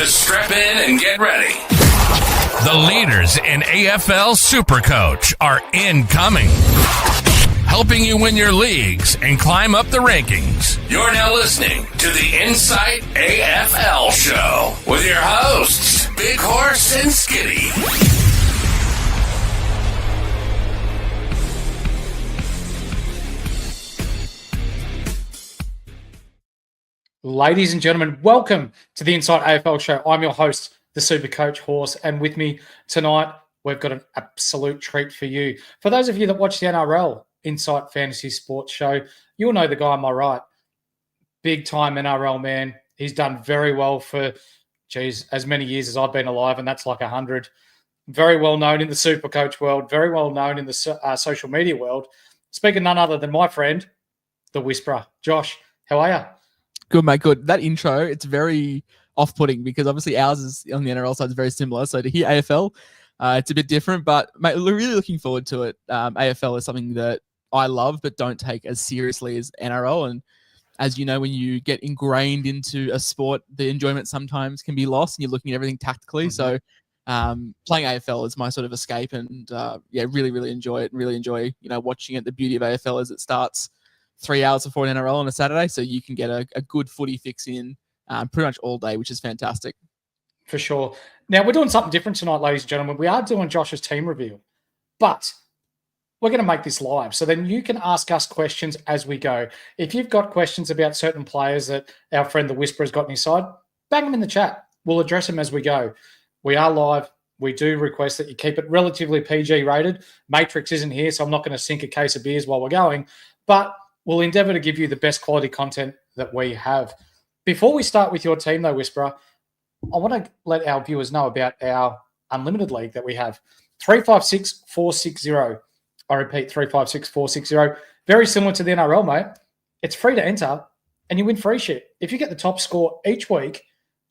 Just strap in and get ready. The leaders in AFL SuperCoach are incoming, helping you win your leagues and climb up the rankings. You're now listening to the Insight AFL Show with your hosts, Big Horse and Skitty. Ladies and gentlemen, welcome to the Insight AFL Show. I'm your host, the SuperCoach Horse, and with me tonight, we've got an absolute treat for you. For those of you that watch the NRL Insight Fantasy Sports Show, you'll know the guy on my right. Big time NRL man. He's done very well for, as many years as I've been alive, and that's like 100. Very well known in the SuperCoach world, very well known in the social media world. Speaking none other than my friend, the Whisperer. Josh, how are you? Good, mate, good. That intro, it's very off-putting because obviously ours is on the NRL side is very similar. So to hear AFL, it's a bit different, but mate, we're really looking forward to it. AFL is something that I love but don't take as seriously as NRL. And as you know, when you get ingrained into a sport, the enjoyment sometimes can be lost and you're looking at everything tactically. So playing AFL is my sort of escape and really, really enjoy it and really enjoy, watching it. The beauty of AFL is it starts 3 hours before an NRL on a Saturday, so you can get a good footy fix in pretty much all day, which is fantastic. For sure. Now, we're doing something different tonight, ladies and gentlemen. We are doing Josh's team review, but we're going to make this live, so then you can ask us questions as we go. If you've got questions about certain players that our friend the Whisperer's got on his side, bang them in the chat. We'll address them as we go. We are live. We do request that you keep it relatively PG rated. Matrix isn't here, so I'm not going to sink a case of beers while we're going, but we'll endeavour to give you the best quality content that we have. Before we start with your team, though, Whisperer, I want to let our viewers know about our Unlimited League that we have. 356-460. I repeat, 356-460. Very similar to the NRL, mate. It's free to enter, and you win free shit. If you get the top score each week,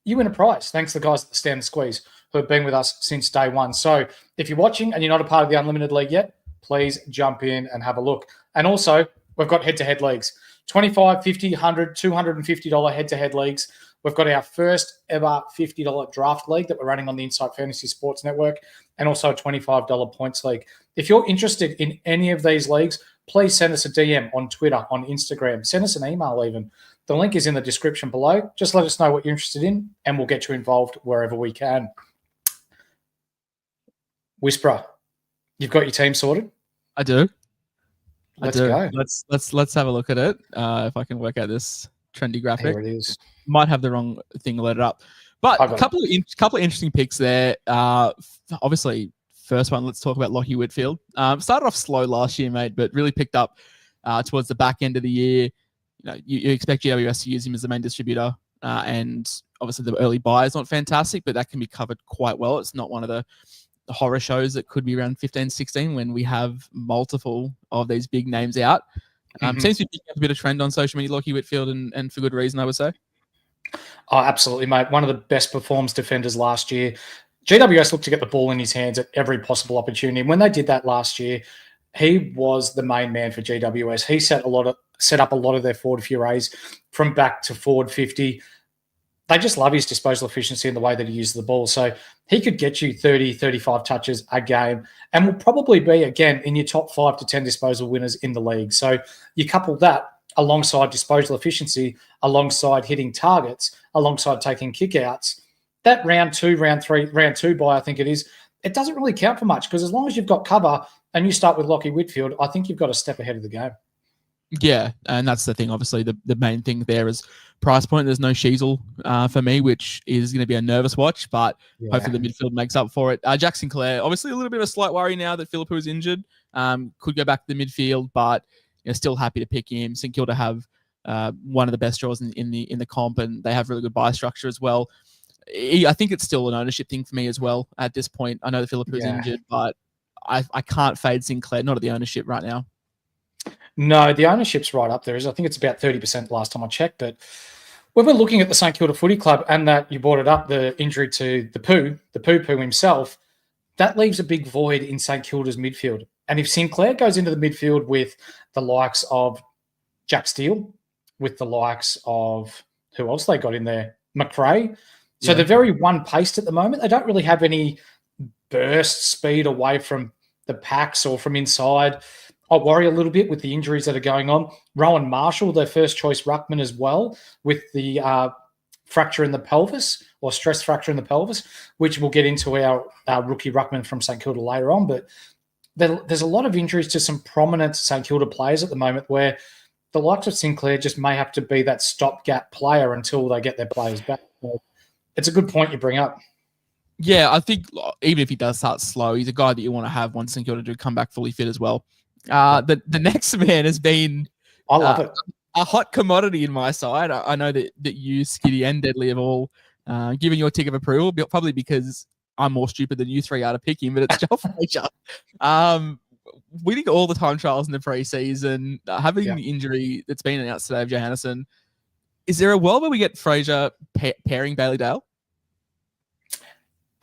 you win a prize, thanks to the guys at the Stand and Squeeze who have been with us since day one. So if you're watching and you're not a part of the Unlimited League yet, please jump in and have a look. And also, we've got head-to-head leagues, $25, $50, $100, $250 head-to-head leagues. We've got our first ever $50 draft league that we're running on the Insight Fantasy Sports Network, and also a $25 points league. If you're interested in any of these leagues, please send us a DM on Twitter, on Instagram. Send us an email even. The link is in the description below. Just let us know what you're interested in, and we'll get you involved wherever we can. Whisperer, you've got your team sorted? I do. Let's go. Let's have a look at it. If I can work out this trendy graphic. Here it is. Might have the wrong thing loaded up, but a couple of interesting picks there. Obviously, first one. Let's talk about Lachie Whitfield. Started off slow last year, mate, but really picked up towards the back end of the year. You expect GWS to use him as the main distributor, and obviously the early buy is not fantastic, but that can be covered quite well. It's not one of the horror shows that could be around 15, 16 when we have multiple of these big names out. Seems to be picking up a bit of trend on social media, Lachie Whitfield, and for good reason, I would say. Oh, absolutely, mate. One of the best performed defenders last year. GWS looked to get the ball in his hands at every possible opportunity. And when they did that last year, he was the main man for GWS. He set up a lot of their forward purees from back to forward 50. They just love his disposal efficiency and the way that he uses the ball. So he could get you 30, 35 touches a game and will probably be, again, in your top 5 to 10 disposal winners in the league. So you couple that alongside disposal efficiency, alongside hitting targets, alongside taking kickouts, that round 2 buy, I think it is, it doesn't really count for much because as long as you've got cover and you start with Lachie Whitfield, I think you've got a step ahead of the game. Yeah, and that's the thing. Obviously, the main thing there is price point. There's no Sheasel for me, which is going to be a nervous watch, but hopefully the midfield makes up for it. Jack Sinclair, obviously a little bit of a slight worry now that Phillipou's injured. Could go back to the midfield, but still happy to pick him. St Kilda have one of the best draws in the comp, and they have really good buy structure as well. I think it's still an ownership thing for me as well at this point. I know that Phillipou's injured, but I can't fade Sinclair, not at the ownership right now. No, the ownership's right up there. I think it's about 30% last time I checked. But when we're looking at the St Kilda Footy Club and that you brought it up, the injury to the poo himself, that leaves a big void in St Kilda's midfield. And if Sinclair goes into the midfield with the likes of Jack Steele, with the likes of who else they got in there? McRae. So they're very one-paced at the moment. They don't really have any burst speed away from the packs or from inside. I worry a little bit with the injuries that are going on. Rowan Marshall, their first choice ruckman as well, with the fracture in the pelvis or stress fracture in the pelvis, which we'll get into our rookie ruckman from St Kilda later on. But there's a lot of injuries to some prominent St Kilda players at the moment where the likes of Sinclair just may have to be that stopgap player until they get their players back. So it's a good point you bring up. Yeah, I think even if he does start slow, he's a guy that you want to have once St Kilda do come back fully fit as well. The next man has been I love it. A hot commodity in my side. I know that you, Skiddy, and Deadly have all given your tick of approval, probably because I'm more stupid than you three are to pick him, but it's Joel Frazier. Winning all the time trials in the preseason, having the injury that's been announced today of Johannesson. Is there a world where we get Frazier pairing Bailey Dale?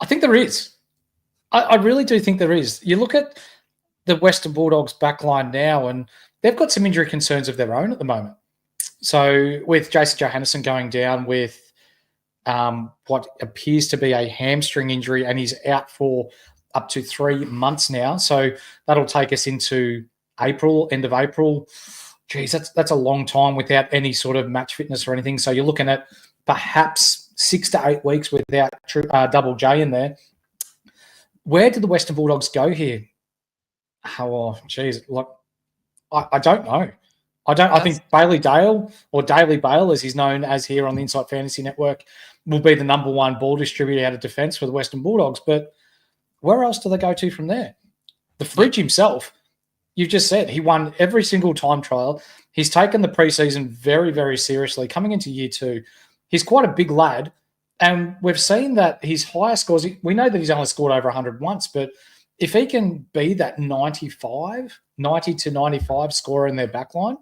I think there is. I really do think there is. You look at the Western Bulldogs backline now, and they've got some injury concerns of their own at the moment. So with Jason Johannesson going down with what appears to be a hamstring injury, and he's out for up to 3 months now. So that'll take us into April, end of April. Geez, that's a long time without any sort of match fitness or anything. So you're looking at perhaps 6 to 8 weeks without Double J in there. Where do the Western Bulldogs go here? Oh, geez, look, I don't know. I think Bailey Dale, or Daily Bale, as he's known as here on the Insight Fantasy Network, will be the number one ball distributor out of defence for the Western Bulldogs. But where else do they go to from there? The Fridge himself, you've just said, he won every single time trial. He's taken the preseason very, very seriously. Coming into year 2, he's quite a big lad. And we've seen that his highest scores, we know that he's only scored over 100 once, but if he can be that 90 to 95 scorer in their backline,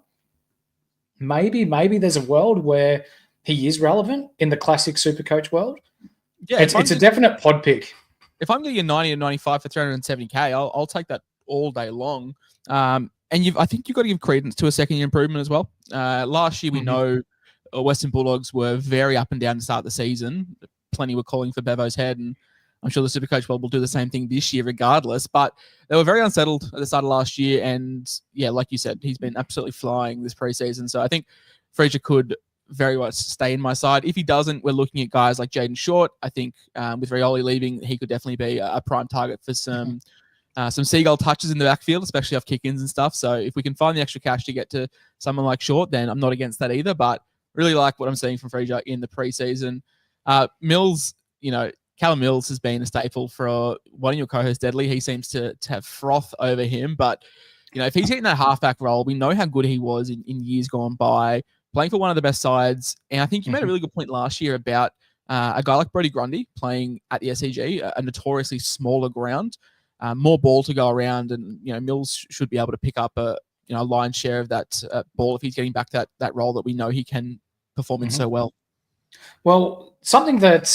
maybe there's a world where he is relevant in the classic SuperCoach world. Yeah, it's a definite pod pick. If I'm getting a 90 and 95 for 370K, I'll take that all day long. And I think you've got to give credence to a second-year improvement as well. Last year, we know Western Bulldogs were very up and down to start the season. Plenty were calling for Bevo's head, and I'm sure the SuperCoach world will do the same thing this year regardless. But they were very unsettled at the start of last year. And, yeah, like you said, he's been absolutely flying this preseason. So I think Frazier could very much stay in my side. If he doesn't, we're looking at guys like Jaden Short. I think with Rioli leaving, he could definitely be a prime target for some seagull touches in the backfield, especially off kick-ins and stuff. So if we can find the extra cash to get to someone like Short, then I'm not against that either. But really like what I'm seeing from Frazier in the preseason. Mills, Callum Mills has been a staple for one of your co-hosts, Deadly. He seems to have froth over him. But, if he's hitting that halfback role, we know how good he was in years gone by, playing for one of the best sides. And I think you made a really good point last year about a guy like Brodie Grundy playing at the SCG, a notoriously smaller ground, more ball to go around. And, Mills should be able to pick up a lion's share of that ball if he's getting back that role that we know he can perform in so well. Well, something that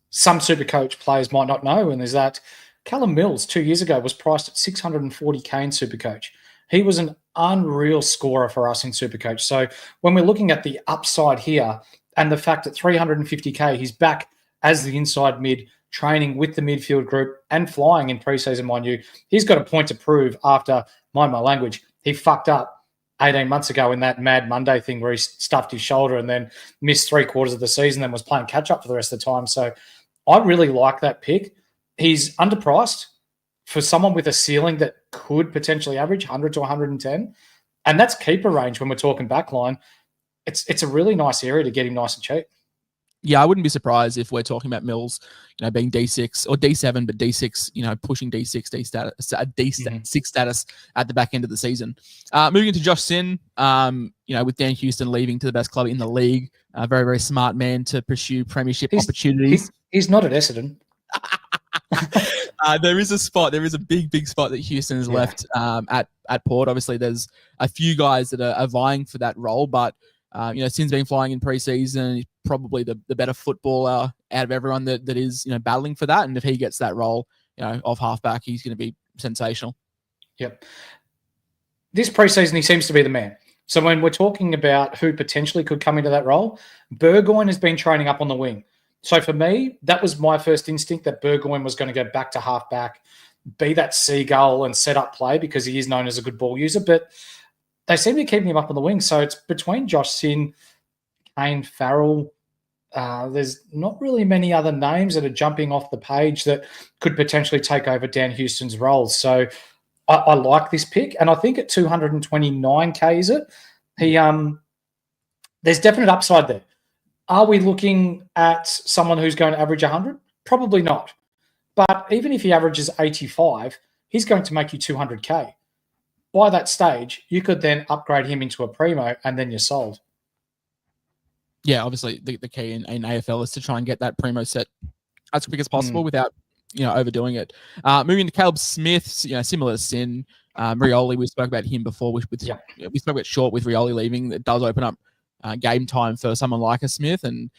some SuperCoach players might not know, and is that Callum Mills 2 years ago was priced at 640K in SuperCoach. He was an unreal scorer for us in SuperCoach. So when we're looking at the upside here and the fact that 350K, he's back as the inside mid, training with the midfield group and flying in preseason, mind you, he's got a point to prove after, mind my language, he fucked up 18 months ago in that Mad Monday thing where he stuffed his shoulder and then missed 3/4 of the season and was playing catch-up for the rest of the time. So I really like that pick. He's underpriced for someone with a ceiling that could potentially average 100 to 110. And that's keeper range when we're talking backline. It's a really nice area to get him nice and cheap. Yeah, I wouldn't be surprised if we're talking about Mills, being D6 or D7, but D6, pushing D6, D6 status at the back end of the season. Moving into Josh Sin, with Dan Houston leaving to the best club in the league, a very, very smart man to pursue premiership opportunities. He's not at Essendon. There is a big spot that Houston has left at Port. Obviously, there's a few guys that are vying for that role, but Sin's been flying in preseason. He's probably the better footballer out of everyone that is battling for that. And if he gets that role, of halfback, he's going to be sensational. Yep. This preseason, he seems to be the man. So when we're talking about who potentially could come into that role, Burgoyne has been training up on the wing. So for me, that was my first instinct, that Burgoyne was going to go back to halfback, be that seagull and set up play, because he is known as a good ball user. But they seem to be keeping him up on the wing. So it's between Josh Sinn, Kane Farrell. There's not really many other names that are jumping off the page that could potentially take over Dan Houston's role. So I like this pick, and I think at 229K, is it? There's definite upside there. Are we looking at someone who's going to average 100? Probably not. But even if he averages 85, he's going to make you 200K. By that stage, you could then upgrade him into a primo, and then you're sold. Yeah, obviously the key in AFL is to try and get that primo set as quick as possible without overdoing it. Moving to Caleb Smith, similar to Sinn. Rioli, we spoke about him before. We spoke about Short with Rioli leaving. It does open up game time for someone like a Smith, and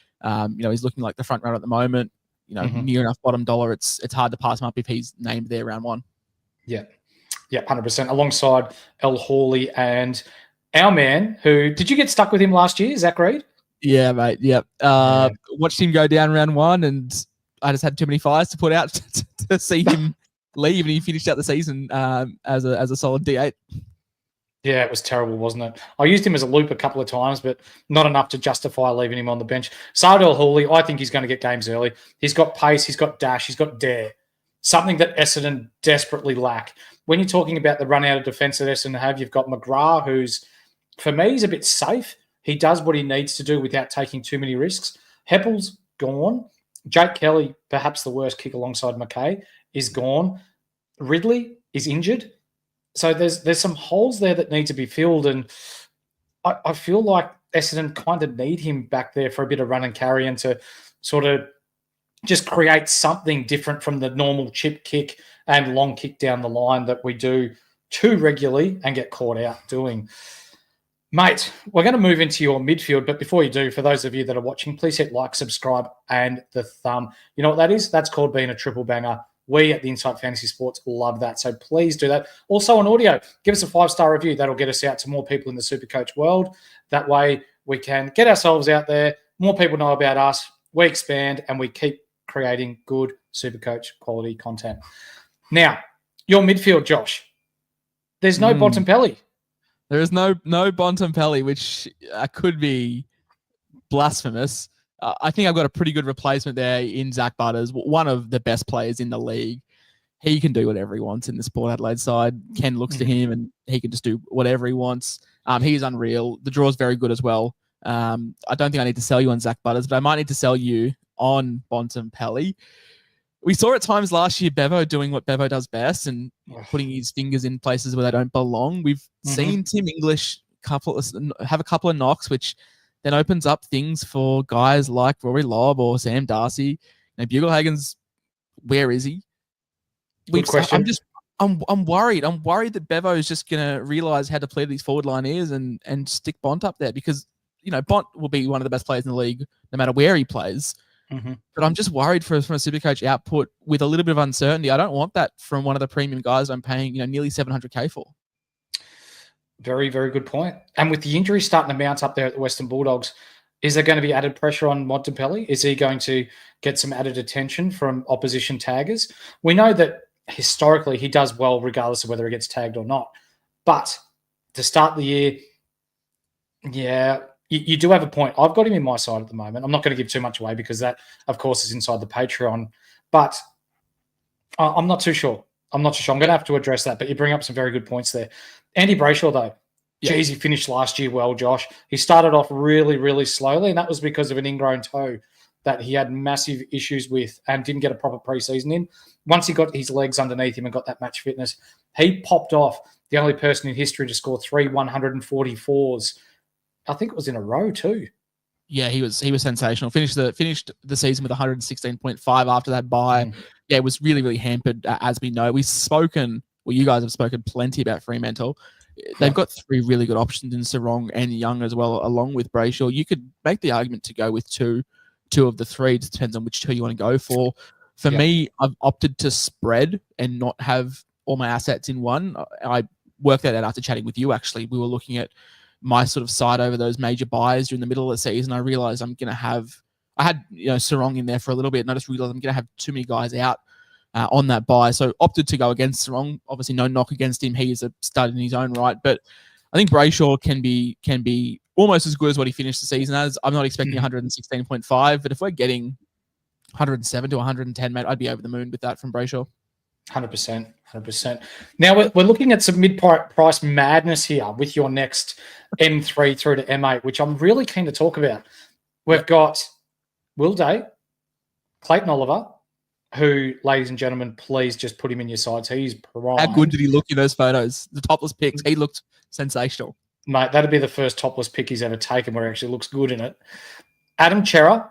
he's looking like the front runner at the moment. Near enough bottom dollar. It's hard to pass him up if he's named there round one. Yeah, 100%. Alongside El Hawley and our man, who did you get stuck with him last year, Zach Reid? Yeah, mate. Yep. Watched him go down round one, and I just had too many fires to put out to see him leave, and he finished out the season as a solid D8. Yeah, it was terrible, wasn't it? I used him as a loop a couple of times, but not enough to justify leaving him on the bench. Saad El Hawley, I think he's going to get games early. He's got pace, he's got dash, he's got dare. Something that Essendon desperately lack. When you're talking about the run out of defence that Essendon have, you've got McGrath, who's, for me, he's a bit safe. He does what he needs to do without taking too many risks. Heppel's gone. Jake Kelly, perhaps the worst kick alongside McKay, is gone. Ridley is injured. So there's some holes there that need to be filled, and I feel like Essendon kind of need him back there for a bit of run and carry, and to sort of just create something different from the normal chip kick and long kick down the line that we do too regularly and get caught out doing. Mate, we're going to move into your midfield, but before you do, for those of you that are watching, please hit like, subscribe, and the thumb. You know what that is? That's called being a triple banger. We at the Inside Fantasy Sports love that, so please do that. Also on audio, give us a 5-star review. That'll get us out to more people in the SuperCoach world. That way we can get ourselves out there. More people know about us. We expand, and we keep creating good SuperCoach quality content. Now, your midfield, Josh. There's no Bontempelli. There is no Bontempelli, which could be blasphemous. I think I've got a pretty good replacement there in Zach Butters, one of the best players in the league. He can do whatever he wants in the Port Adelaide side. Ken looks to him, and he can just do whatever he wants. He's unreal. The draw is very good as well. I don't think I need to sell you on Zach Butters, but I might need to sell you on Bontempelli. We saw at times last year Bevo doing what Bevo does best and putting his fingers in places where they don't belong. We've seen Tim English have a couple of knocks, which then opens up things for guys like Rory Lobb or Sam Darcy. Buglehagen's, where is he? Good question. I'm worried. I'm worried that Bevo is just going to realise how depleted his forward line is and stick Bont up there, because Bont will be one of the best players in the league no matter where he plays. But I'm just worried from a SuperCoach output with a little bit of uncertainty. I don't want that from one of the premium guys I'm paying nearly 700K for. Very, very good point. And with the injury starting to mount up there at the Western Bulldogs, is there going to be added pressure on Bontempelli? Is he going to get some added attention from opposition taggers? We know that historically he does well regardless of whether he gets tagged or not. But to start the year, yeah, you do have a point. I've got him in my side at the moment. I'm not going to give too much away because that, of course, is inside the Patreon. But I'm not too sure. I'm going to have to address that. But you bring up some very good points there. Andy Brayshaw, though. Yeah. Geez, he finished last year well, Josh. He started off really, really slowly, and that was because of an ingrown toe that he had massive issues with and didn't get a proper preseason in. Once he got his legs underneath him and got that match fitness, he popped off, the only person in history to score 3 144s. I think it was in a row too. Yeah, he was sensational. Finished the season with 116.5 after that bye. Yeah, it was really, really hampered, as we know. You guys have spoken plenty about Fremantle. They've got 3 really good options in Sarong and Young as well, along with Brayshaw. You could make the argument to go with two of the 3. It depends on which 2 you want to go for. For me, I've opted to spread and not have all my assets in one. I worked that out after chatting with you, actually. We were looking at my sort of side over those major buys during the middle of the season. I realized I'm going to have I had Sarong in there for a little bit, and I just realised I'm going to have too many guys out on that bye, so opted to go against Sarong. Obviously, no knock against him; he is a stud in his own right. But I think Brayshaw can be almost as good as what he finished the season as. I'm not expecting 116.5, but if we're getting 107 to 110, mate, I'd be over the moon with that from Brayshaw. 100%. Now we're looking at some mid-price madness here with your next M3 through to M8, which I'm really keen to talk about. We've got Will Day, Clayton Oliver, who, ladies and gentlemen, please just put him in your sides. He's prime. How good did he look in those photos? The topless pics, he looked sensational. Mate, that'd be the first topless pic he's ever taken where he actually looks good in it. Adam Chera,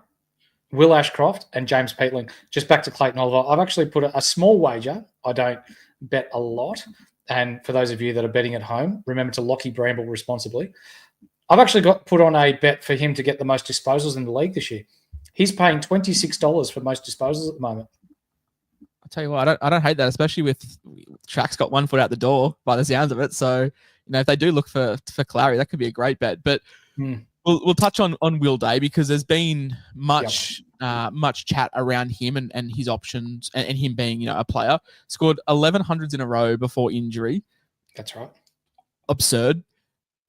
Will Ashcroft, and James Peatling. Just back to Clayton Oliver. I've actually put a small wager. I don't bet a lot. And for those of you that are betting at home, remember to Lockie Bramble responsibly. I've actually put on a bet for him to get the most disposals in the league this year. He's paying $26 for most disposals at the moment. I'll tell you what, I don't hate that, especially with Shaq's got 1 foot out the door by the sounds of it. So, if they do look for Clary, that could be a great bet. But we'll touch on Will Day because there's been much chat around him and his options and him being a player. Scored 1100s in a row before injury. That's right. Absurd.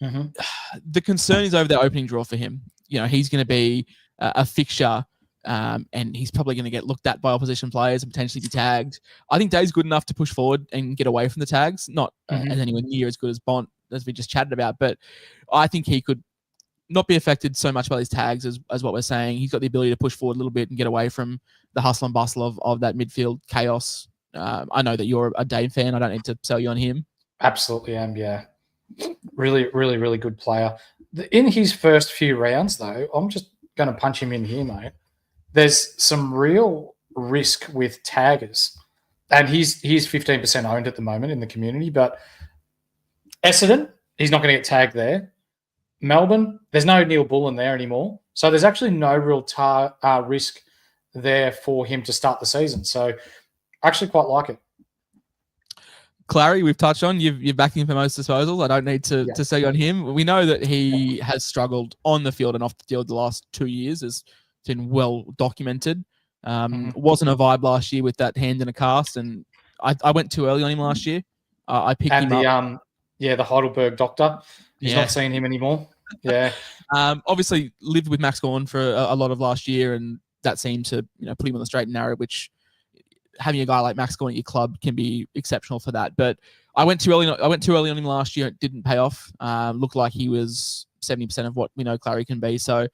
The concern is over the opening draw for him. He's going to be a fixture. And he's probably going to get looked at by opposition players and potentially be tagged. I think Day's good enough to push forward and get away from the tags, not as anywhere near as good as Bont, as we just chatted about. But I think he could not be affected so much by these tags as what we're saying. He's got the ability to push forward a little bit and get away from the hustle and bustle of that midfield chaos. I know that you're a Dave fan. I don't need to sell you on him. Absolutely am, yeah. Really, really, really good player. In his first few rounds, though, I'm just going to punch him in here, mate. There's some real risk with taggers. And he's 15% owned at the moment in the community. But Essendon, he's not going to get tagged there. Melbourne, there's no Neil Bullen there anymore. So there's actually no real risk there for him to start the season. So I actually quite like it. Clary, we've touched on. You're backing for most disposals. I don't need to say on him. We know that he has struggled on the field and off the field the last 2 years. It's been well documented. Wasn't a vibe last year with that hand in a cast, and I went too early on him last year. I picked him up. The Heidelberg doctor. He's not seen him anymore. Yeah. Obviously lived with Max Gawn for a lot of last year, and that seemed to put him on the straight and narrow, which having a guy like Max Gawn at your club can be exceptional for that. But I went too early on him last year. It didn't pay off. Looked like he was 70% of what we know Clary can be. So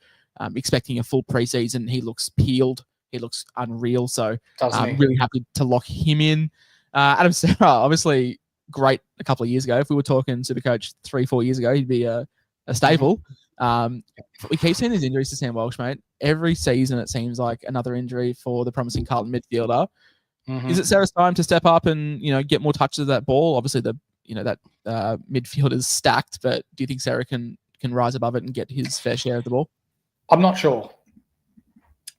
expecting a full preseason. He looks peeled. He looks unreal. So I'm really happy to lock him in. Adam Serra, obviously great a couple of years ago. If we were talking SuperCoach 3-4 years ago, he'd be a staple. We keep seeing these injuries to Sam Welsh, mate. Every season it seems like another injury for the promising Carlton midfielder. Is it Serra's time to step up and get more touches of that ball? Obviously that midfield is stacked, but do you think Serra can rise above it and get his fair share of the ball? I'm not sure.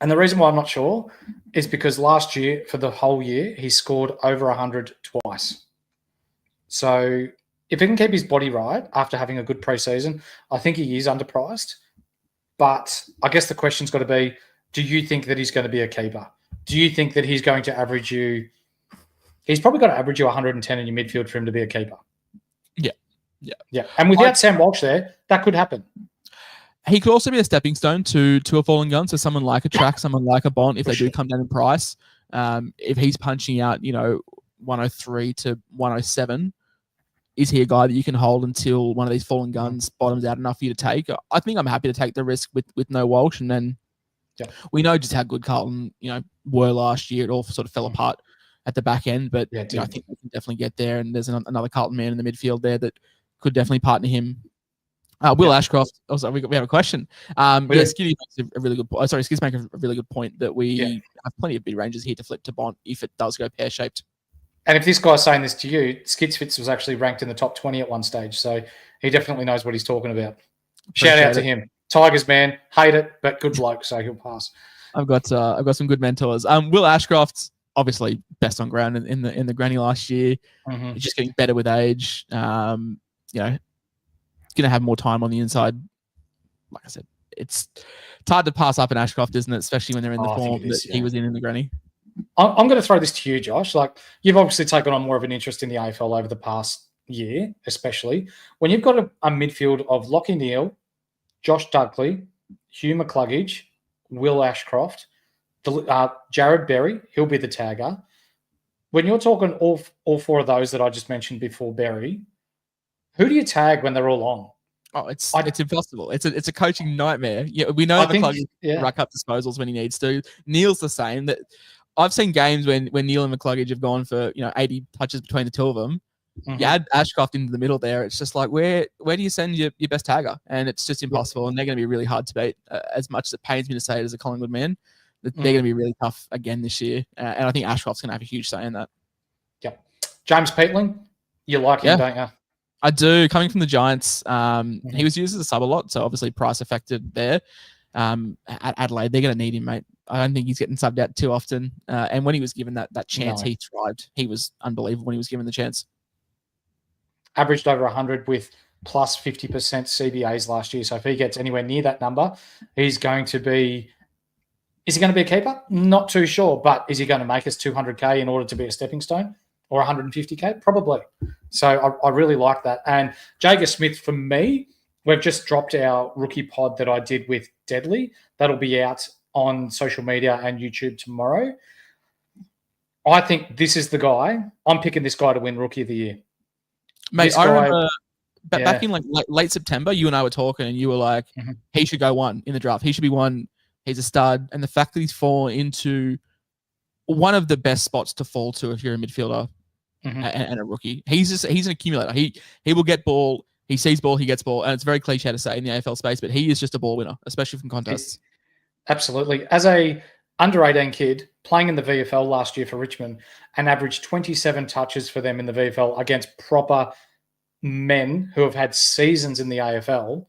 And the reason why I'm not sure is because last year, for the whole year, he scored over 100 twice. So if he can keep his body right after having a good preseason, I think he is underpriced. But I guess the question's got to be, do you think that he's going to be a keeper? Do you think that he's going to average you? He's probably got to average you 110 in your midfield for him to be a keeper. Yeah. And without Sam Walsh there, that could happen. He could also be a stepping stone to a falling gun. So someone like a Track, someone like a Bont, if they do come down in price, if he's punching out, 103 to 107, is he a guy that you can hold until one of these falling guns bottoms out enough for you to take? I think I'm happy to take the risk with no Walsh. And then we know just how good Carlton, were last year. It all sort of fell apart at the back end, but I think we can definitely get there. And there's another Carlton man in the midfield there that could definitely partner him. Will Ashcroft. Also, we have a question. Skiddy makes a really good point. Skiddy makes a really good point that we have plenty of bid ranges here to flip to Bont if it does go pear shaped. And if this guy's saying this to you, Skidsfits was actually ranked in the top 20 at one stage, so he definitely knows what he's talking about. Shout out to him, Tigers man. Hate it, but good bloke, so he'll pass. I've got some good mentors. Will Ashcroft, obviously best on ground in the granny last year. He's just getting better with age. Going to have more time on the inside. Like I said, it's hard to pass up in Ashcroft, isn't it? Especially when they're in the form that he was in the granny. I'm going to throw this to you, Josh. Like, you've obviously taken on more of an interest in the AFL over the past year, especially when you've got a midfield of Lachie Neale, Josh Dudley, Hugh McCluggage, Will Ashcroft, Jared Berry. He'll be the tagger. When you're talking all four of those that I just mentioned before Berry, who do you tag when they're all on? Oh, it's impossible. It's a coaching nightmare. Yeah, we know McCluggage ruck up disposals when he needs to. Neil's the same. That I've seen games when Neil and McCluggage have gone for 80 touches between the two of them. Mm-hmm. You add Ashcroft into the middle there. It's just like where do you send your best tagger? And it's just impossible. And they're going to be really hard to beat. As much as it pains me to say it as a Collingwood man, they're going to be really tough again this year. And I think Ashcroft's going to have a huge say in that. Yep. James Peatling, you like him, don't you? I do. Coming from the Giants, he was used as a sub a lot, so obviously price affected there. At Adelaide, they're going to need him, mate. I don't think he's getting subbed out too often. And when he was given that chance, he thrived. He was unbelievable when he was given the chance. Averaged over 100 with plus 50% CBAs last year. So if he gets anywhere near that number, he's going to be... Is he going to be a keeper? Not too sure. But is he going to make us 200K in order to be a stepping stone? Or 150K? Probably. So I really like that. And Jager Smith, for me, we've just dropped our rookie pod that I did with Deadly. That'll be out on social media and YouTube tomorrow. I think this is the guy. I'm picking this guy to win Rookie of the Year. Mate, I remember back in like late September, you and I were talking and you were like, he should go one in the draft. He should be one. He's a stud. And the fact that he's fallen into one of the best spots to fall to if you're a midfielder and a rookie. He's an accumulator. He will get ball. He sees ball, he gets ball. And it's very cliche to say in the AFL space, but he is just a ball winner, especially from contests. Absolutely. As a under-18 kid playing in the VFL last year for Richmond and averaged 27 touches for them in the VFL against proper men who have had seasons in the AFL,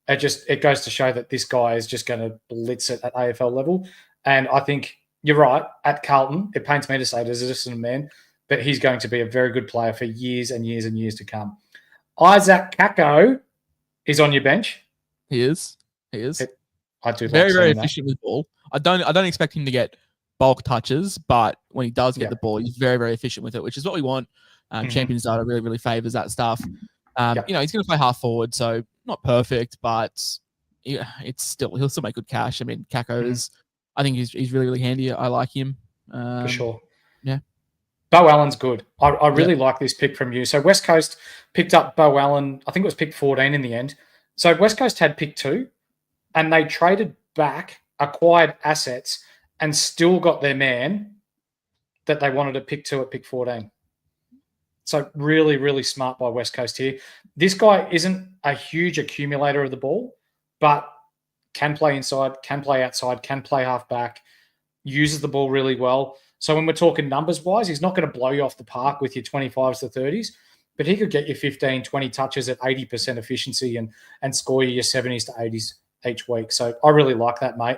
it goes to show that this guy is just going to blitz it at AFL level. And I think you're right. At Carlton, it pains me to say it as a Essendon man, but he's going to be a very good player for years and years and years to come. Isaac Kako is on your bench. He is. I do very, very efficient with the ball. I don't expect him to get bulk touches, but when he does get the ball, he's very, very efficient with it, which is what we want. Champions data really, really favors that stuff. He's going to play half forward, so not perfect, but he'll still make good cash. I mean, Kako is, I think he's really, really handy. I like him. For sure. Yeah. Bo Allen's good. I really like this pick from you. So West Coast picked up Bo Allen. I think it was pick 14 in the end. So West Coast had pick 2, and they traded back, acquired assets, and still got their man that they wanted to pick 2 at pick 14. So really, really smart by West Coast here. This guy isn't a huge accumulator of the ball, but can play inside, can play outside, can play half back, uses the ball really well. So when we're talking numbers-wise, he's not going to blow you off the park with your 25s to 30s, but he could get you 15, 20 touches at 80% efficiency and score you your 70s to 80s each week. So I really like that, mate.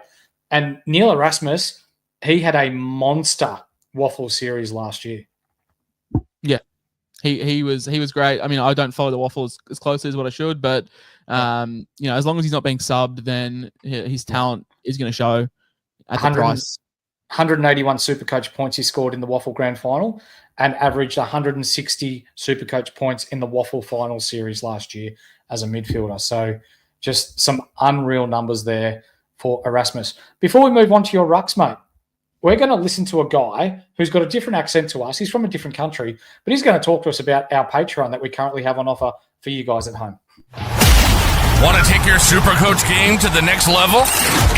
And Neil Erasmus, he had a monster waffle series last year. Yeah. He was great. I mean, I don't follow the waffles as closely as what I should, but as long as he's not being subbed, then his talent is going to show at the price. 181 SuperCoach points he scored in the Waffle Grand Final and averaged 160 SuperCoach points in the Waffle Final series last year as a midfielder. So just some unreal numbers there for Erasmus. Before we move on to your rucks, mate, we're going to listen to a guy who's got a different accent to us. He's from a different country, but he's going to talk to us about our Patreon that we currently have on offer for you guys at home. Want to take your SuperCoach game to the next level?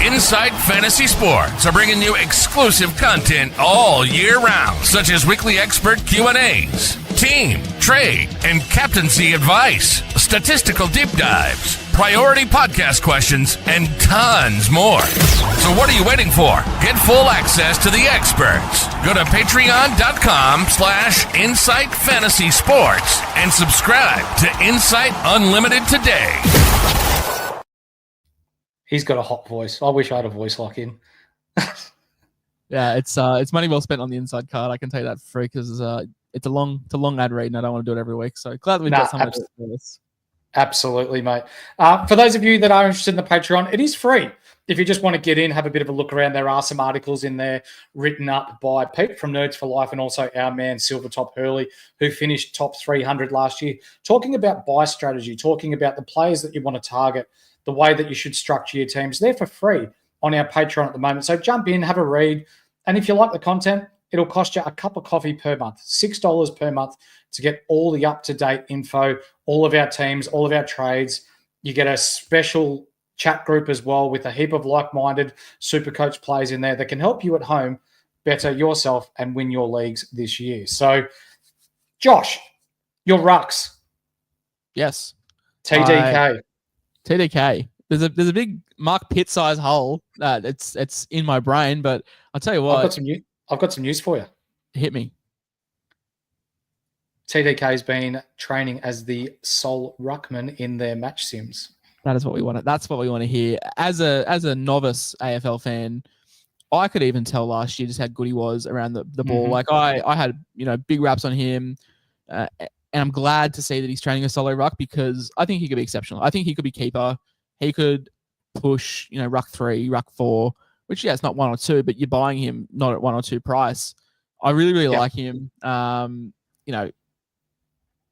Inside Fantasy Sports are bringing you exclusive content all year round, such as weekly expert Q&As, team, trade, and captaincy advice, statistical deep dives, priority podcast questions, and tons more. So what are you waiting for? Get full access to the experts. Go to patreon.com/Insight Fantasy Sports and subscribe to Insight Unlimited today. He's got a hot voice. I wish I had a voice like him. Yeah, it's money well spent on the inside card. I can tell you that for free because it's a long ad read and I don't want to do it every week. So glad that we've got someone to do this. Absolutely, mate. For those of you that are interested in the Patreon, it is free. If you just want to get in, have a bit of a look around, there are some articles in there written up by Pete from Nerds for Life and also our man Silvertop Hurley, who finished top 300 last year, talking about buy strategy, talking about the players that you want to target, the way that you should structure your teams. They're for free on our Patreon at the moment. So jump in, have a read. And if you like the content, it'll cost you a cup of coffee per month, $6 per month to get all the up-to-date info, all of our teams, all of our trades. You get a special chat group as well with a heap of like-minded SuperCoach players in there that can help you at home better yourself and win your leagues this year. So, Josh, your Rucks. Yes. TDK. TDK. There's a big Mark Pitt size hole. It's in my brain, but I'll tell you what. I've got some news for you. Hit me. TDK's been training as the sole ruckman in their match sims. That is what we want. That's what we want to hear. As a novice AFL fan, I could even tell last year just how good he was around the ball. Like I had big raps on him, and I'm glad to see that he's training a solo ruck because I think he could be exceptional. I think he could be keeper. He could push ruck 3, ruck 4, which it's not 1 or 2, but you're buying him not at 1 or 2 price. I really like him.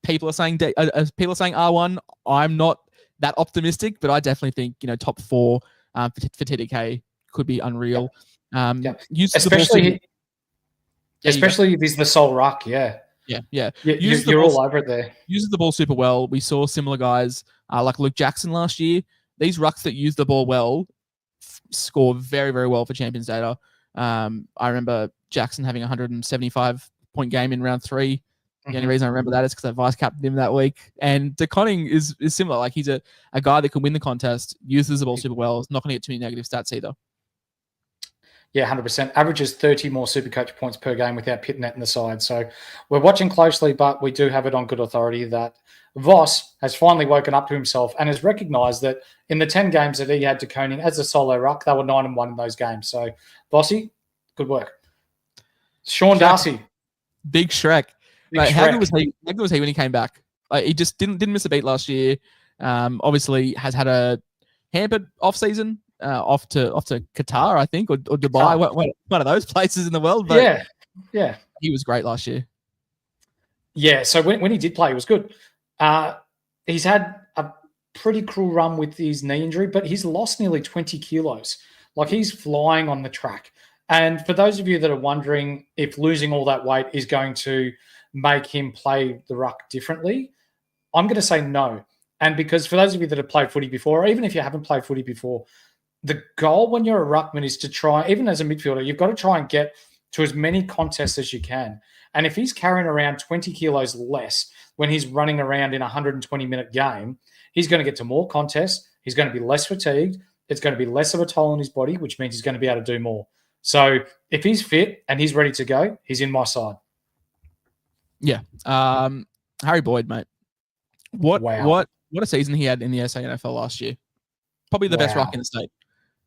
People are saying R1. I'm not that optimistic, but I definitely think top 4 for TDK could be unreal. Especially if he's the sole ruck. Yeah. You're all over it there. Uses the ball super well. We saw similar guys like Luke Jackson last year. These rucks that use the ball well score very, very well for Champions data. I remember Jackson having a 175-point game in round 3. The only reason I remember that is because I vice captained him that week. And DeConning is similar. Like he's a guy that can win the contest, uses the ball super well. Is not going to get too many negative stats either. Yeah, 100%. Averages 30 more SuperCoach points per game without Pitnet in the side. So we're watching closely, but we do have it on good authority that Voss has finally woken up to himself and has recognised that in the 10 games that he had to Koning as a solo ruck, they were 9-1 in those games. So, Bossy, good work. Sean Darcy. Big Shrek. How good was he when he came back? He just didn't miss a beat last year. Obviously has had a hampered off season, off to Qatar, I think, or Dubai, one of those places in the world. But yeah, he was great last year. Yeah, so when he did play, he was good. He's had a pretty cruel run with his knee injury, but he's lost nearly 20 kilos. Like he's flying on the track. And for those of you that are wondering if losing all that weight is going to make him play the ruck differently, I'm going to say no. And because for those of you that have played footy before, or even if you haven't played footy before, the goal when you're a ruckman is to try, even as a midfielder, you've got to try and get to as many contests as you can. And if he's carrying around 20 kilos less when he's running around in a 120-minute game, he's going to get to more contests. He's going to be less fatigued. It's going to be less of a toll on his body, which means he's going to be able to do more. So if he's fit and he's ready to go, he's in my side. Yeah. Harry Boyd, mate. What a season he had in the SANFL last year. Probably the best ruck in the state.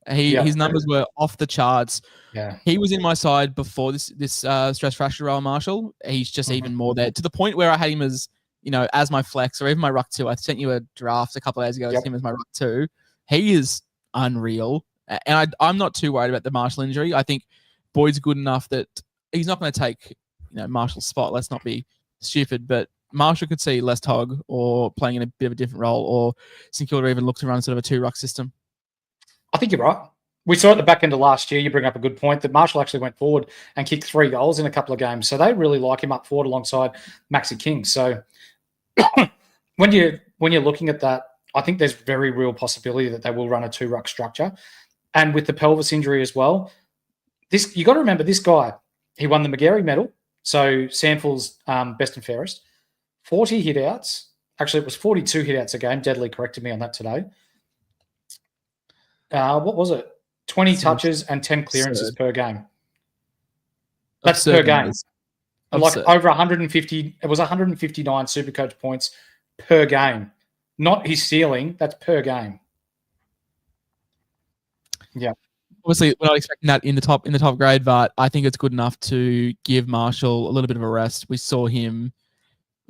His numbers were off the charts. Yeah. He was in my side before this stress fracture Royal Marshall. He's just even more there, to the point where I had him as my flex or even my ruck 2. I sent you a draft a couple of days ago as him as my ruck 2. He is unreal. And I'm not too worried about the Marshall injury. I think Boyd's good enough that he's not going to take Marshall's spot. Let's not be stupid, but Marshall could see Les Togg or playing in a bit of a different role, or St Kilda even look to run sort of a 2-ruck system. I think you're right. We saw at the back end of last year, you bring up a good point, that Marshall actually went forward and kicked 3 goals in a couple of games. So they really like him up forward alongside Maxi King. So when you're looking at that, I think there's very real possibility that they will run a 2-ruck structure. And with the pelvis injury as well, you got to remember this guy, he won the McGarry medal. So Sandford's best and fairest. 40 hit-outs. Actually, it was 42 hit-outs a game. Deadly corrected me on that today. What was it? 20 touches and 10 clearances per game. That's per game. Like over 150. It was 159 SuperCoach points per game. Not his ceiling. That's per game. Yeah. Obviously, we're not expecting that in the top grade, but I think it's good enough to give Marshall a little bit of a rest. We saw him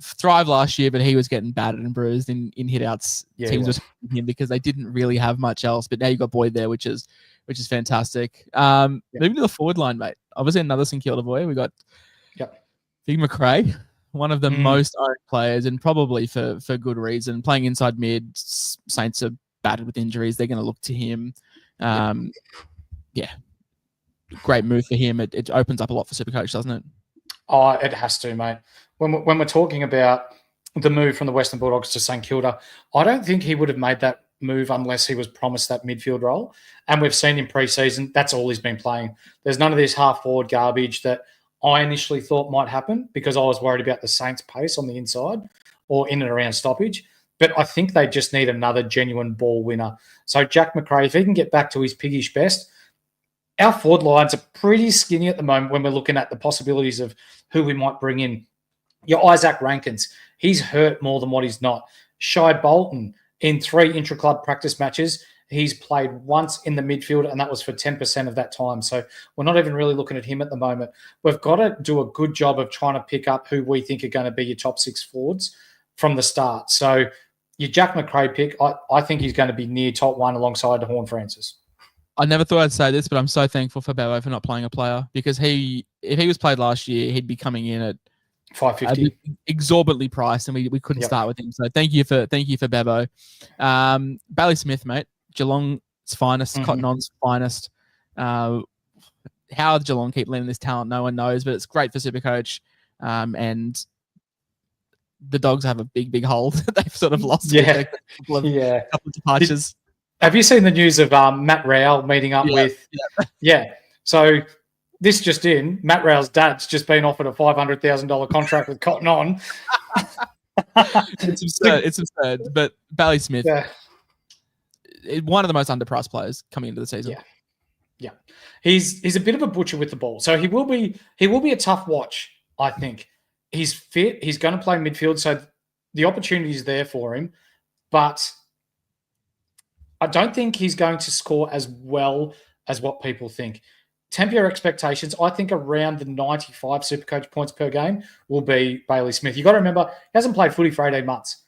thrived last year, but he was getting battered and bruised in hitouts. Yeah, Teams were taking him because they didn't really have much else. But now you've got Boyd there, which is fantastic. Moving to the forward line, mate. Obviously, another St Kilda boy. We got Big McRae, one of the most owned players, and probably for good reason. Playing inside mid, Saints are battered with injuries. They're going to look to him. Great move for him. It opens up a lot for Supercoach, doesn't it? Oh, it has to, mate. When we're talking about the move from the Western Bulldogs to St Kilda, I don't think he would have made that move unless he was promised that midfield role. And we've seen in pre-season, that's all he's been playing. There's none of this half-forward garbage that I initially thought might happen because I was worried about the Saints' pace on the inside or in and around stoppage. But I think they just need another genuine ball winner. So Jack McRae, if he can get back to his piggish best, our forward lines are pretty skinny at the moment when we're looking at the possibilities of who we might bring in. Your Isaac Rankins, he's hurt more than what he's not. Shai Bolton, in 3 intra-club practice matches, he's played once in the midfield, and that was for 10% of that time. So we're not even really looking at him at the moment. We've got to do a good job of trying to pick up who we think are going to be your top 6 forwards from the start. So your Jack McRae pick, I think he's going to be near top 1 alongside Horn Francis. I never thought I'd say this, but I'm so thankful for Bevo for not playing a player because if he was played last year, he'd be coming in at $550, exorbitantly priced, and we couldn't start with him. So thank you for Bevo. Bailey Smith, mate, Geelong's finest, Cotton On's finest. How Geelong keep letting this talent, no one knows, but it's great for Supercoach. And the Dogs have a big hole that they've sort of lost. A couple of departures. Have you seen the news of Matt Rowell meeting up with? Yeah. So this just in, Matt Rowell's dad's just been offered a $500,000 contract with Cotton On. It's absurd. But Bailey Smith, one of the most underpriced players coming into the season. Yeah. He's a bit of a butcher with the ball. So he will be a tough watch, I think. He's fit. He's going to play midfield. So the opportunity is there for him. But I don't think he's going to score as well as what people think. Temper your expectations. I think around the 95 Supercoach points per game will be Bailey Smith. You've got to remember, he hasn't played footy for 18 months.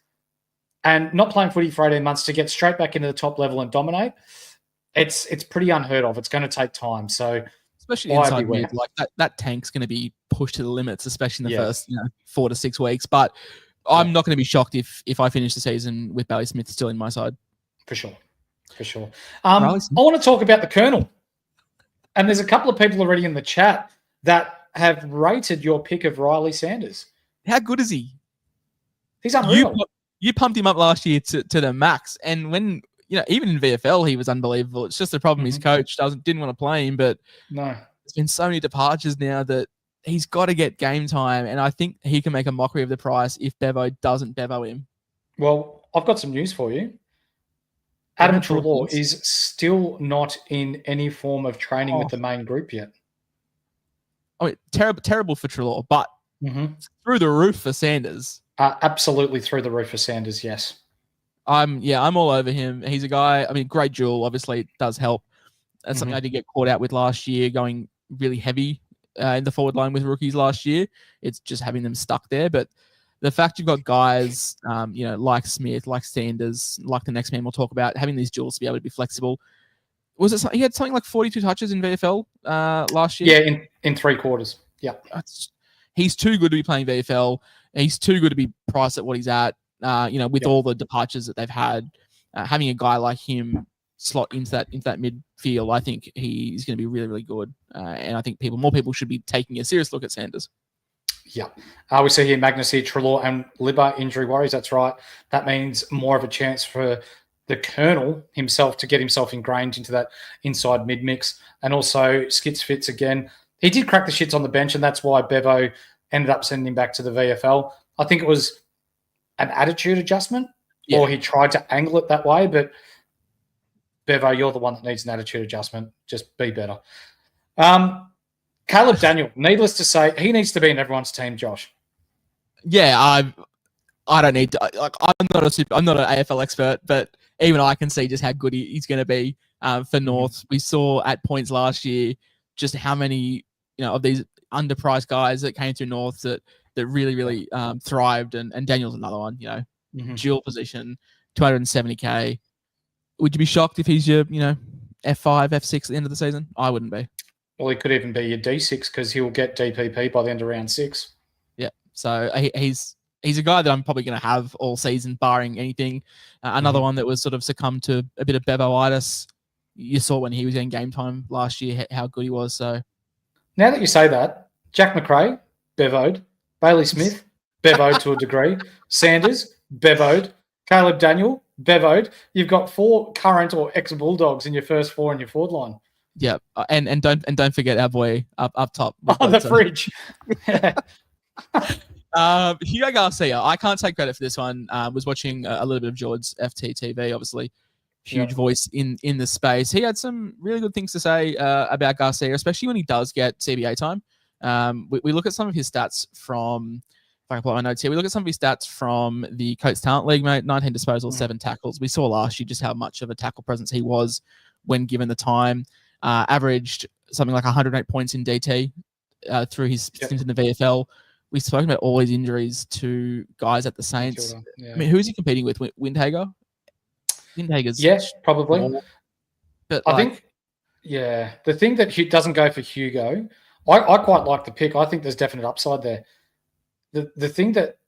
And not playing footy for 18 months to get straight back into the top level and dominate, it's pretty unheard of. It's going to take time. So especially inside mid, like that tank's going to be pushed to the limits, especially in the first 4 to 6 weeks. But I'm not going to be shocked if I finish the season with Bailey Smith still in my side. For sure. I want to talk about the Colonel. And there's a couple of people already in the chat that have rated your pick of Riley Sanders. How good is he? He's unreal. You pumped him up last year to the max. And when, even in VFL, he was unbelievable. It's just the problem his coach didn't want to play him. But no, there's been so many departures now that he's got to get game time. And I think he can make a mockery of the price if Bevo doesn't Bevo him. Well, I've got some news for you. Adam Treloar is still not in any form of training with the main group yet. I mean, terrible for Treloar, but through the roof for Sanders. Absolutely through the roof for Sanders, yes. I'm all over him. He's a guy, great duel, obviously it does help. That's something I did get caught out with last year, going really heavy in the forward line with rookies last year. It's just having them stuck there, but the fact you've got guys, like Smith, like Sanders, like the next man we'll talk about, having these duels to be able to be flexible. He had something like 42 touches in VFL last year? Yeah, in 3 quarters. Yeah. He's too good to be playing VFL. He's too good to be priced at what he's at, with all the departures that they've had. Having a guy like him slot into that midfield, I think he's going to be really, really good. And I think more people should be taking a serious look at Sanders. Yeah. We see here Magnus here, Treloar and Libba injury worries. That's right. That means more of a chance for the Colonel himself to get himself ingrained into that inside mid-mix. And also Skits Fitz again. He did crack the shits on the bench, and that's why Bevo ended up sending him back to the VFL. I think it was an attitude adjustment, or he tried to angle it that way. But Bevo, you're the one that needs an attitude adjustment. Just be better. Caleb Daniel, needless to say, he needs to be in everyone's team, Josh. Yeah, I don't need to. I'm not an AFL expert, but even I can see just how good he's going to be for North. We saw at points last year just how many of these underpriced guys that came through North that that really thrived, and Daniel's another one. Dual position, 270k. Would you be shocked if he's your F5, F6 at the end of the season? I wouldn't be. Well, he could even be your D6 because he'll get DPP by the end of round 6. Yeah, so he's a guy that I'm probably going to have all season, barring anything. Another one that was sort of succumbed to a bit of bevoitis. You saw when he was getting game time last year how good he was. So now that you say that, Jack McRae, bevoed. Bailey Smith, bevoed to a degree. Sanders, bevoed. Caleb Daniel, bevoed. You've got 4 current or ex-Bulldogs in your first 4 in your forward line. Yeah, and don't forget our boy up top. The fridge. Hugo Garcia, I can't take credit for this one. Was watching a little bit of George's FTTV, obviously. Huge voice in the space. He had some really good things to say about Garcia, especially when he does get CBA time. We look at some of his stats from, if I can pull out my notes here, we look at some of his stats from the Coates Talent League, mate. 19 disposals, 7 tackles. We saw last year just how much of a tackle presence he was when given the time. Averaged something like 108 points in DT through his stint in the VFL. We've spoken about all his injuries to guys at the Saints. Yeah. I mean, who's he competing with? Windhager? Windhager's probably. small, but I think, the thing that doesn't go for Hugo, I quite like the pick. I think there's definite upside there. The thing that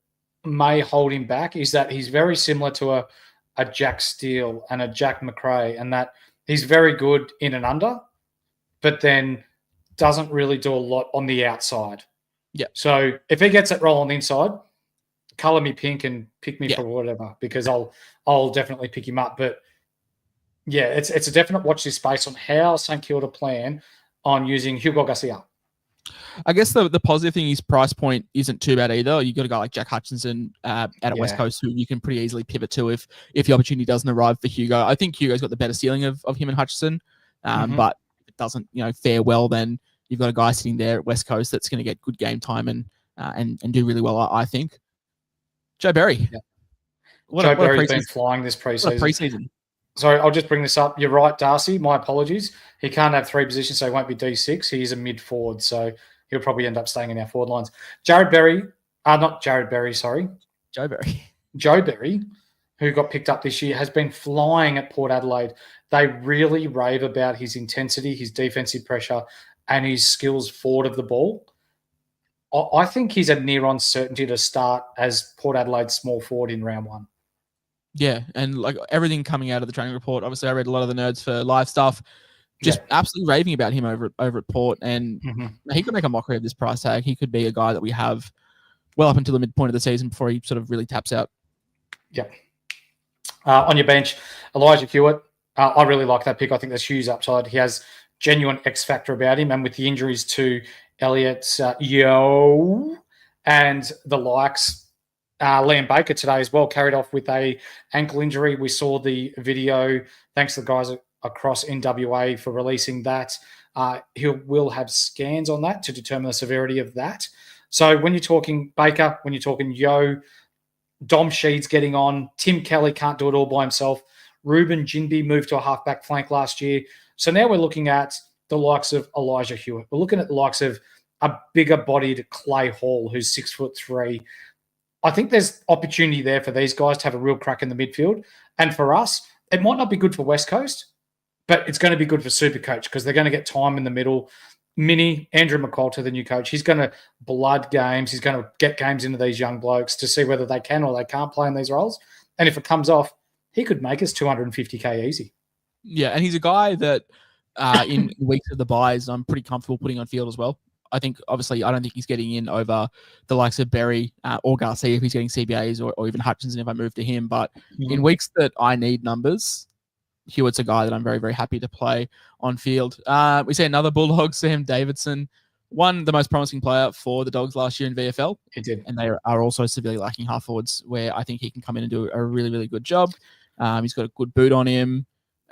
may hold him back is that he's very similar to a Jack Steele and a Jack McRae, and that he's very good in and under, but then doesn't really do a lot on the outside. Yeah. So if he gets that role on the inside, colour me pink and pick me for whatever, because I'll definitely pick him up. But yeah, it's a definite watch this space on how St Kilda plan on using Hugo Garcia. I guess the positive thing is price point isn't too bad either. You got a guy like Jack Hutchinson out at West Coast who you can pretty easily pivot to if the opportunity doesn't arrive for Hugo. I think Hugo's got the better ceiling of him and Hutchinson, but if it doesn't fare well, then you've got a guy sitting there at West Coast that's going to get good game time and do really well. I think. Joe Berry. Yeah. Joe Berry's been flying this preseason. Sorry, I'll just bring this up. You're right, Darcy. My apologies. He can't have 3 positions, so he won't be D6. He's a mid-forward, so he'll probably end up staying in our forward lines. Joe Berry, who got picked up this year, has been flying at Port Adelaide. They really rave about his intensity, his defensive pressure, and his skills forward of the ball. I think he's a near-on certainty to start as Port Adelaide's small forward in round 1. Yeah, and like everything coming out of the training report, obviously I read a lot of the Nerds for Live stuff, just absolutely raving about him over at Port, and he could make a mockery of this price tag. He could be a guy that we have well up until the midpoint of the season before he sort of really taps out. Yep. On your bench, Elijah Hewitt. I really like that pick. I think there's huge upside. He has genuine X factor about him, and with the injuries to Elliott, and the likes, Liam Baker today as well carried off with a ankle injury. We saw the video. Thanks to the guys across NWA for releasing that. He will have scans on that to determine the severity of that. So when you're talking Baker, when you're talking Yo, Dom Sheed's getting on. Tim Kelly can't do it all by himself. Ruben Jinby moved to a halfback flank last year. So now we're looking at the likes of Elijah Hewitt. We're looking at the likes of a bigger-bodied Clay Hall, who's 6'3". I think there's opportunity there for these guys to have a real crack in the midfield. And for us, it might not be good for West Coast, but it's going to be good for SuperCoach because they're going to get time in the middle. Andrew McCulter, the new coach, he's going to blood games. He's going to get games into these young blokes to see whether they can or they can't play in these roles. And if it comes off, he could make us 250K easy. Yeah, and he's a guy that in weeks of the buys, I'm pretty comfortable putting on field as well. I think, obviously, I don't think he's getting in over the likes of Berry or Garcia if he's getting CBAs or even Hutchinson if I move to him. But in weeks that I need numbers, Hewitt's a guy that I'm very, very happy to play on field. We see another Bulldog, Sam Davidson, the most promising player for the Dogs last year in VFL. He did. And they are also severely lacking half forwards where I think he can come in and do a really, really good job. He's got a good boot on him.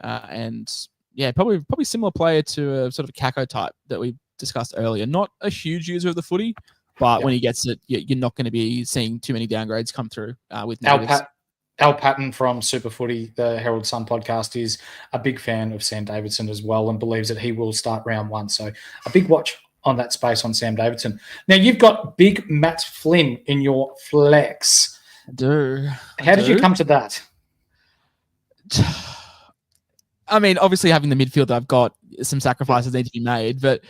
And yeah, probably similar player to a sort of a Kako type that we discussed earlier. Not a huge user of the footy, but when he gets it, you're not going to be seeing too many downgrades come through with natives. Al Patton from Super Footy, the Herald Sun podcast, is a big fan of Sam Davidson as well and believes that he will start round 1. So a big watch on that space on Sam Davidson. Now, you've got big Matt Flynn in your flex. I do. How did you come to that? I mean, obviously having the midfield, I've got some sacrifices need to be made, but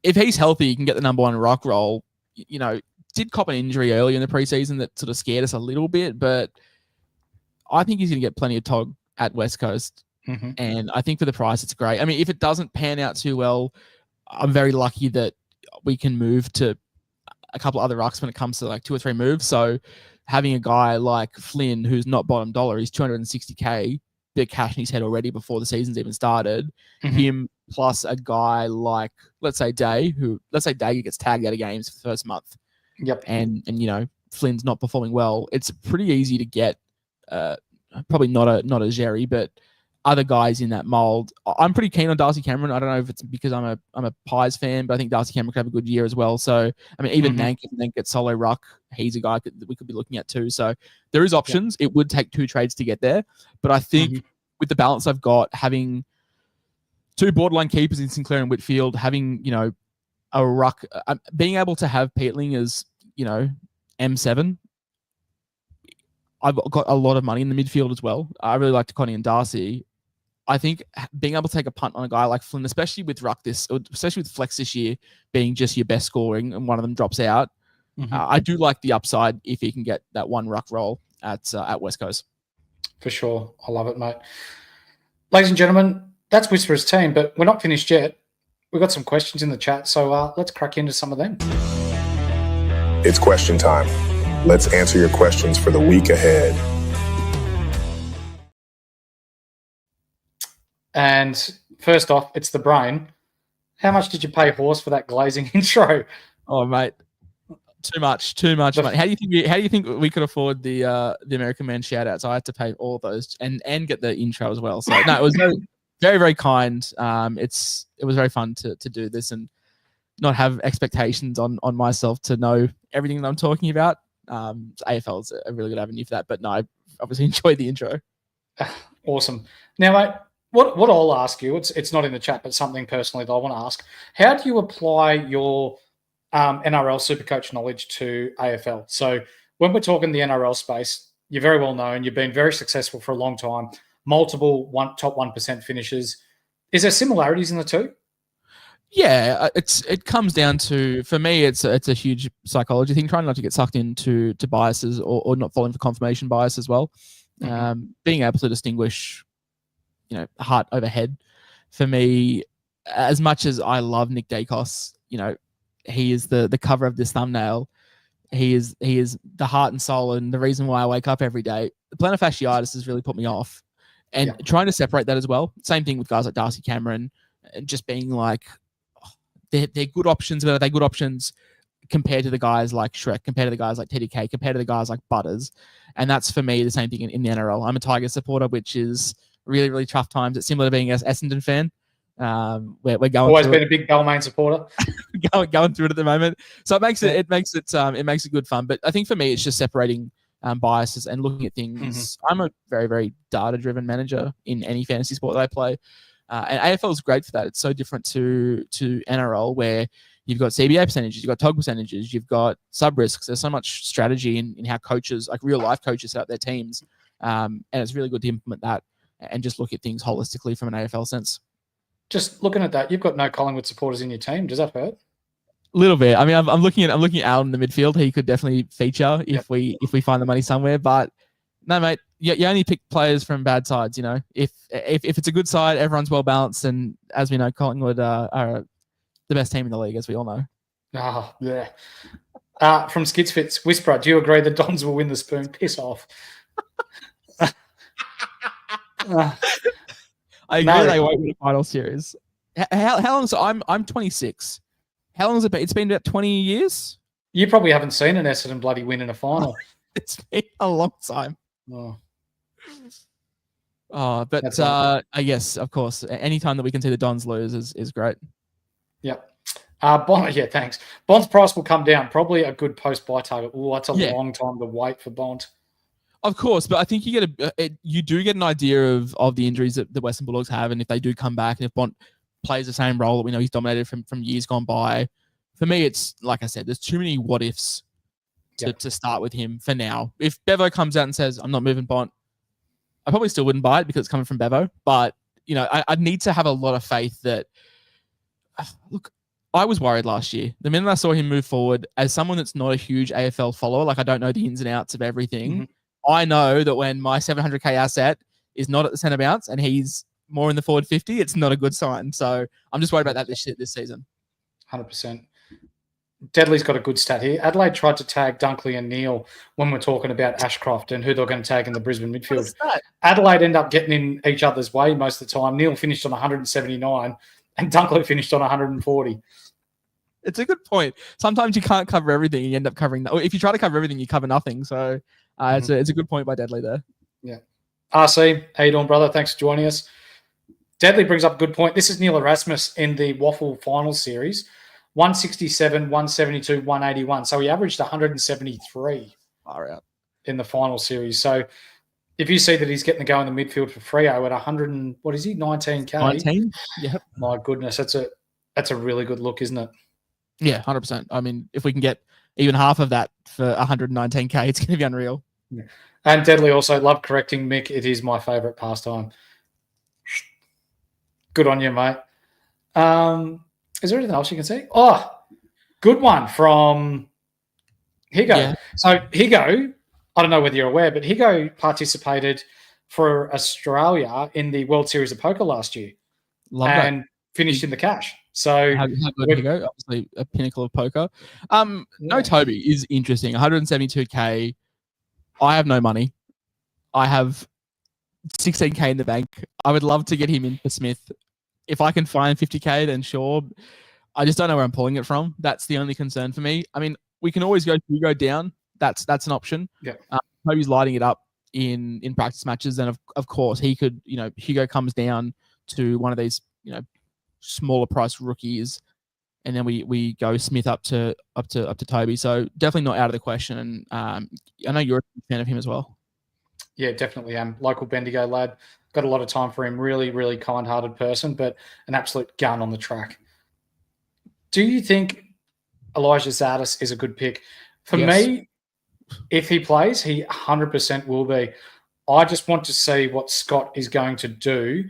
if he's healthy, he can get the number one ruck role. You know, did cop an injury earlier in the preseason that sort of scared us a little bit, but I think he's going to get plenty of tog at West Coast. Mm-hmm. And I think for the price, it's great. I mean, if it doesn't pan out too well, I'm very lucky that we can move to a couple other rucks when it comes to like 2 or 3 moves. So having a guy like Flynn, who's not bottom dollar, he's 260K, bit of cash in his head already before the season's even started. Mm-hmm. Him plus a guy like, let's say Day gets tagged out of games for the first month. Yep. And you know, Flynn's not performing well. It's pretty easy to get, probably not a Jerry, but other guys in that mold. I'm pretty keen on Darcy Cameron. I don't know if it's because I'm a Pies fan, but I think Darcy Cameron could have a good year as well. So, I mean, even Nank, if Nank gets solo ruck, he's a guy that we could be looking at too. So there is options. It would take 2 trades to get there. But I think with the balance I've got, having 2 borderline keepers in Sinclair and Whitfield, having, you know, a ruck, being able to have Peatling as, you know, M7, I've got a lot of money in the midfield as well. I really like Connie and Darcy. I think being able to take a punt on a guy like Flynn, especially with Ruck especially with Flex this year being just your best scoring and one of them drops out, I do like the upside if he can get that one Ruck role at West Coast. For sure. I love it, mate. Ladies and gentlemen, that's Whisperer's team, but we're not finished yet. We've got some questions in the chat, so let's crack into some of them. It's question time. Let's answer your questions for the week ahead. And first off, it's the brain. How much did you pay Horse for that glazing intro? Oh, mate, too much, mate. How do you think we could afford the American Man shout outs? I had to pay all those and get the intro as well. So no, it was very, very kind. It was very fun to do this and not have expectations on myself to know everything that I'm talking about. AFL is a really good avenue for that, but no, I obviously enjoyed the intro. Awesome. Now, mate, what I'll ask you, it's not in the chat, but something personally that I want to ask. How do you apply your NRL SuperCoach knowledge to AFL? So when we're talking the NRL space, you're very well known. You've been very successful for a long time. Multiple top 1% finishes. Is there similarities in the two? Yeah, it comes down to, for me, it's a huge psychology thing, trying not to get sucked into biases or not falling for confirmation bias as well. Being able to distinguish, you know, heart over head. For me, as much as I love Nick Dacos, you know, he is the cover of this thumbnail. He is the heart and soul and the reason why I wake up every day. The plantar fasciitis has really put me off. And trying to separate that as well. Same thing with guys like Darcy Cameron, and just being like, they're good options, but are they good options compared to the guys like Shrek, compared to the guys like TDK, compared to the guys like Butters? And that's, for me, the same thing in the NRL. I'm a Tigers supporter, which is really, really tough times. It's similar to being an Essendon fan. We're going always been a big Balmain supporter. going through it at the moment. So it makes it good fun. But I think for me, it's just separating biases and looking at things. I'm a very, very data-driven manager in any fantasy sport that I play. And AFL is great for that. It's so different to NRL, where you've got CBA percentages, you've got TOG percentages, you've got sub risks. There's so much strategy in how coaches, like real life coaches, set up their teams. And it's really good to implement that and just look at things holistically from an AFL sense. Just looking at that, you've got no Collingwood supporters in your team. Does that hurt? A little bit. I mean, I'm looking at Al in the midfield. He could definitely feature if we find the money somewhere. But no, mate, you only pick players from bad sides. You know, if it's a good side, everyone's well balanced, and as we know, Collingwood are the best team in the league, as we all know. Oh, yeah. From Skidsfits, Whisperer, do you agree the Dons will win the spoon? Piss off. I agree they won't win a final series. How long? So I'm 26. How long has it been? It's been about 20 years. You probably haven't seen an Essendon bloody win in a final. It's been a long time. But yes, of course. Any time that we can see the Dons lose is great. Yep. Bond, yeah, thanks. Bond's price will come down. Probably a good post-buy target. Oh, that's a long time to wait for Bond. Of course, but I think you do get an idea of the injuries that the Western Bulldogs have, and if they do come back, and if Bond plays the same role that we know he's dominated from years gone by, for me, it's like I said, there's too many what ifs to start with him for now. If Bevo comes out and says, I'm not moving Bont, I probably still wouldn't buy it because it's coming from Bevo. But, I'd need to have a lot of faith that, look, I was worried last year. The minute I saw him move forward, as someone that's not a huge AFL follower, like I don't know the ins and outs of everything, I know that when my 700k asset is not at the centre bounce and he's more in the forward 50, it's not a good sign. So I'm just worried about that this season. 100%. Deadly's got a good stat here. Adelaide tried to tag Dunkley and Neil when we're talking about Ashcroft and who they're going to tag in the Brisbane midfield. Adelaide end up getting in each other's way most of the time. Neil finished on 179 and Dunkley finished on 140. It's a good point. Sometimes you can't cover everything. You end up covering that. If you try to cover everything, you cover nothing. So it's a good point by Deadly there. Yeah. RC, how you doing, brother? Thanks for joining us. Deadly brings up a good point. This is Neil Erasmus in the Waffle Finals series. 167, 172, 181. So he averaged 173 in the final series. So if you see that he's getting the go in the midfield for Freo at 100 and what is he, 19k? 19? Yeah. My goodness, that's a really good look, isn't it? Yeah, 100%. I mean, if we can get even half of that for 119k, it's going to be unreal. Yeah. And Deadly also love correcting Mick. It is my favourite pastime. Good on you, mate. Is there anything else you can see? Oh, good one from Higo. Yeah. So Higo, I don't know whether you're aware, but Higo participated for Australia in the World Series of Poker last year. Love and that. Finished in the cash. So how good Higo, obviously a pinnacle of poker. No, Toby is interesting. 172k. I have no money. I have 16k in the bank. I would love to get him in for Smith. If I can find 50k, then sure. I just don't know where I'm pulling it from. That's the only concern for me. I mean, we can always go down. That's an option. Yeah. Toby's lighting it up in practice matches, and of course he could. Hugo comes down to one of these smaller price rookies, and then we go Smith up to Toby. So definitely not out of the question. And I know you're a fan of him as well. Yeah, definitely am. Local Bendigo lad. Got a lot of time for him. Really, really kind-hearted person, but an absolute gun on the track. Do you think Elijah Zadis is a good pick? For me, if he plays, he 100% will be. I just want to see what Scott is going to do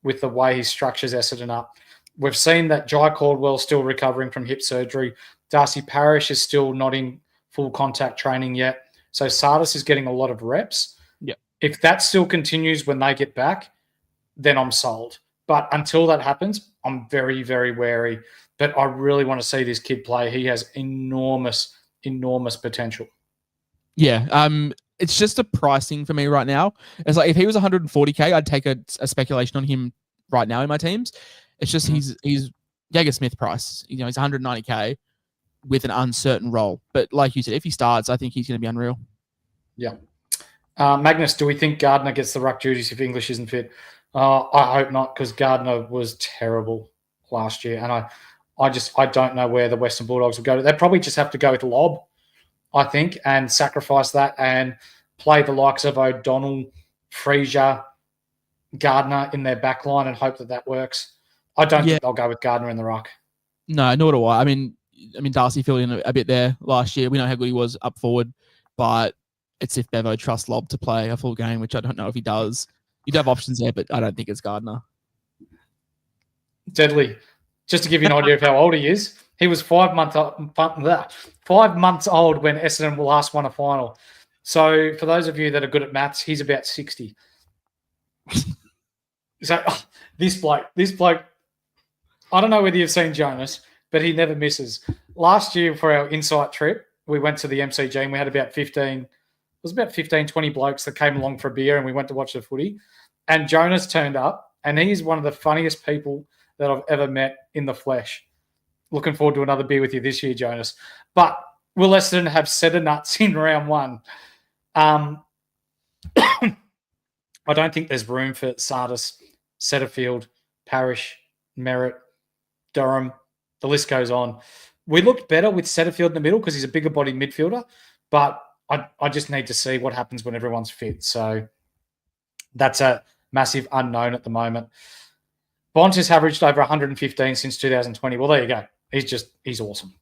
with the way he structures Essendon up. We've seen that Jai Caldwell's still recovering from hip surgery. Darcy Parish is still not in full contact training yet. So Sardis is getting a lot of reps. Yeah. If that still continues when they get back, then I'm sold. But until that happens, I'm very, very wary. But I really want to see this kid play. He has enormous, enormous potential. Yeah. It's just a pricing for me right now. It's like if he was 140k, I'd take a speculation on him right now in my teams. It's just he's Jaeger Smith price. He's 190k with an uncertain role. But like you said, if he starts, I think he's going to be unreal. Yeah. Magnus, do we think Gardner gets the ruck duties if English isn't fit? I hope not, because Gardner was terrible last year, and I don't know where the Western Bulldogs will go. They probably just have to go with Lob, I think, and sacrifice that and play the likes of O'Donnell, Frazier, Gardner in their back line and hope that works. I don't think they'll go with Gardner in the ruck. No, nor do I. I mean, Darcy filled in a bit there last year. We know how good he was up forward, but it's if Bevo trusts Lob to play a full game, which I don't know if he does. You'd have options there, but I don't think it's Gardner. Deadly. Just to give you an idea of how old he is, he was 5 months old when Essendon last won a final. So for those of you that are good at maths, he's about 60. So this bloke, I don't know whether you've seen Jonas, but he never misses. Last year for our insight trip, we went to the MCG and we had about 15, 20 blokes that came along for a beer and we went to watch the footy. And Jonas turned up and he's one of the funniest people that I've ever met in the flesh. Looking forward to another beer with you this year, Jonas. But will Essendon have set of nuts in round one? I don't think there's room for Sardis, Setterfield, Parish, Merritt, Durham. The list goes on. We looked better with Setterfield in the middle because he's a bigger body midfielder, but I just need to see what happens when everyone's fit. So that's a massive unknown at the moment. Bont has averaged over 115 since 2020. Well, there you go. He's awesome.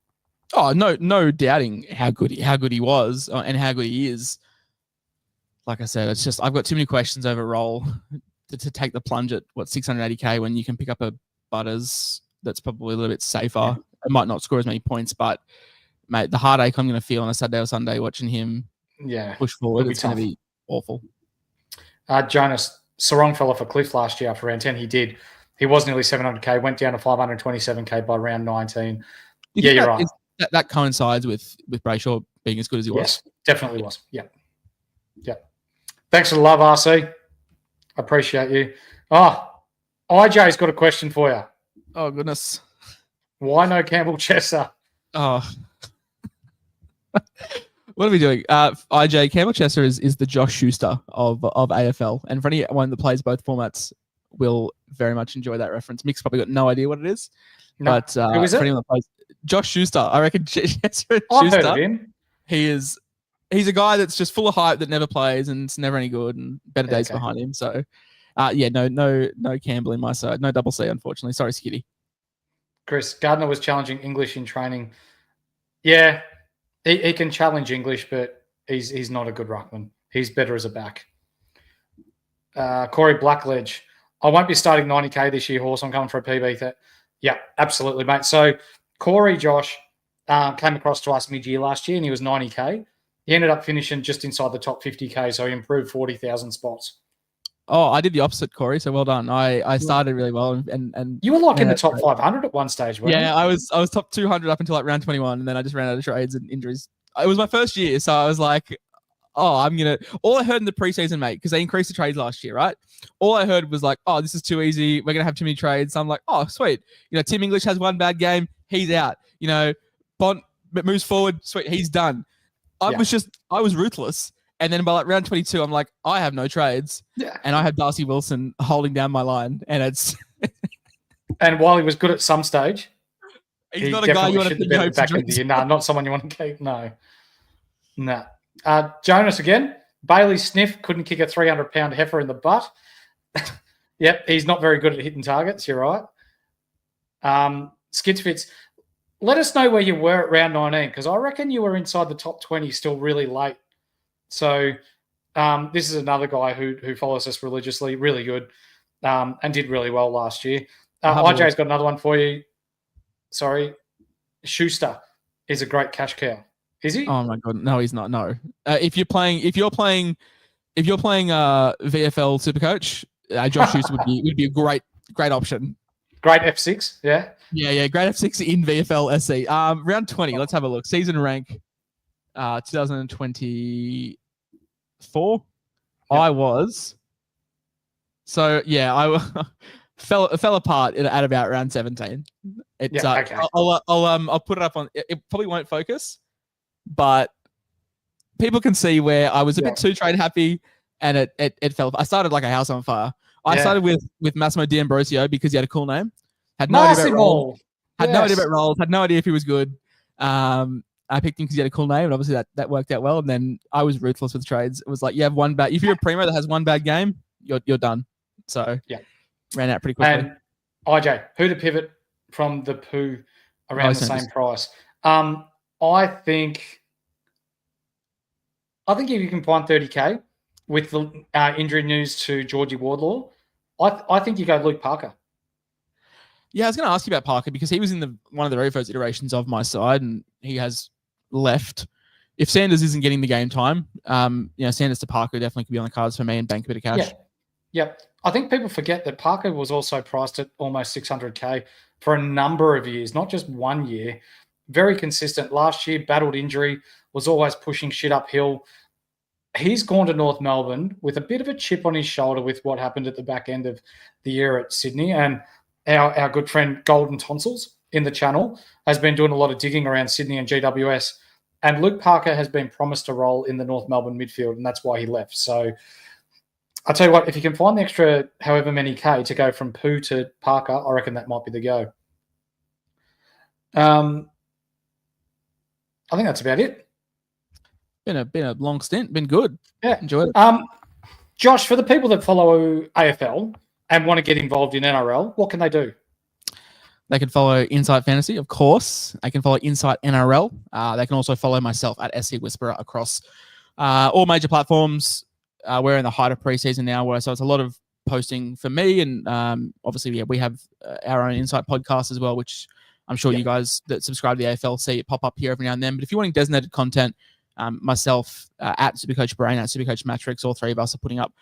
Oh, no doubting how good he was and how good he is. Like I said, it's just I've got too many questions over role to take the plunge at 680k when you can pick up a Butters that's probably a little bit safer. Yeah. It might not score as many points, but mate, the heartache I'm going to feel on a Saturday or Sunday watching him push forward, it's going to be awful. Jonas, Sarong fell off a cliff last year after round 10. He did. He was nearly 700k, went down to 527k by round 19. Yeah, you're right. That coincides with Brayshaw being as good as he was. Yes, definitely was. Yeah. Thanks for the love, RC. Appreciate you. Oh, IJ's got a question for you. Oh, goodness. Why no Campbell Chesser? Oh. What are we doing? IJ, Campbell Chesser is the Josh Schuster of AFL. And for anyone that plays both formats will very much enjoy that reference. Mick's probably got no idea what it is. No. But who is it? For anyone that plays Josh Schuster, I reckon Chesser I've heard of him. He's a guy that's just full of hype that never plays and it's never any good and better days behind him. So, no Campbell in my side. No double C, unfortunately. Sorry, Skitty. Chris, Gardner was challenging English in training. Yeah, he can challenge English, but he's not a good ruckman. He's better as a back. Corey Blackledge. I won't be starting 90k this year, Horse. I'm coming for a PB. Yeah, absolutely, mate. So Corey, Josh, came across to us mid-year last year and he was 90k. He ended up finishing just inside the top 50k, so he improved 40,000 spots. Oh, I did the opposite, Corey. So well done. I started really well, and you were like in the top 500 at one stage, weren't you? Yeah, I was top 200 up until like round 21, and then I just ran out of trades and injuries. It was my first year, so I was like, oh, all I heard in the preseason, mate, because they increased the trades last year, right? All I heard was like, oh, this is too easy. We're gonna have too many trades. So I'm like, oh, sweet. Tim English has one bad game, he's out. Bont moves forward, sweet, he's done. I was ruthless. And then by like round 22, I'm like, I have no trades. Yeah. And I have Darcy Wilson holding down my line. And it's and while he was good at some stage, he's not a guy you want to put your hopes into. No, not someone you want to keep. No. Jonas again. Bailey Sniff couldn't kick a 300-pound heifer in the butt. Yep, he's not very good at hitting targets. You're right. Skitsfits. Let us know where you were at round 19 because I reckon you were inside the top 20 still really late. So this is another guy who follows us religiously, really good, and did really well last year. IJ's got another one for you. Sorry. Schuster is a great cash cow. Is he? Oh my God. No, he's not. No. If you're playing VFL SuperCoach, Josh Schuster would be a great option. Great F6, yeah? Yeah, great F6 in VFL SC. Round 20, let's have a look. Season rank, 2024. Yep. I was. So, yeah, I fell apart at about round 17. It's okay. I'll put it up on. It probably won't focus, but people can see where I was a bit too trade happy, and it fell. I started like a house on fire. I started with Massimo D'Ambrosio because he had a cool name. Had no idea about roles. Had no idea if he was good. I picked him because he had a cool name, and obviously that worked out well. And then I was ruthless with trades. It was like you have one bad. If you're a primo that has one bad game, you're done. So ran out pretty quickly. And IJ, who to pivot from the poo around the same price? I think if you can find 30k with the injury news to Georgie Wardlaw, I think you go Luke Parker. Yeah, I was going to ask you about Parker because he was in one of the very first iterations of my side, and he has left. If Sanders isn't getting the game time, Sanders to Parker definitely could be on the cards for me and bank a bit of cash. Yeah. I think people forget that Parker was also priced at almost 600k for a number of years, not just 1 year. Very consistent. Last year, battled injury, was always pushing shit uphill. He's gone to North Melbourne with a bit of a chip on his shoulder with what happened at the back end of the year at Sydney. And our good friend Golden Tonsils in the channel has been doing a lot of digging around Sydney and GWS. And Luke Parker has been promised a role in the North Melbourne midfield, and that's why he left. So I'll tell you what, if you can find the extra however many K to go from Pooh to Parker, I reckon that might be the go. I think that's about it. Been a long stint. Been good. Yeah. Enjoyed it. Josh, for the people that follow AFL and want to get involved in NRL, what can they do? They can follow Insight Fantasy, of course. They can follow Insight NRL. They can also follow myself at SC Whisperer across all major platforms. We're in the height of preseason now, so it's a lot of posting for me. And obviously, we have our own Insight podcast as well, which I'm sure you guys that subscribe to the AFL see it pop up here every now and then. But if you're wanting designated content, myself at SuperCoach Brain, at SuperCoach Matrix, all three of us are putting up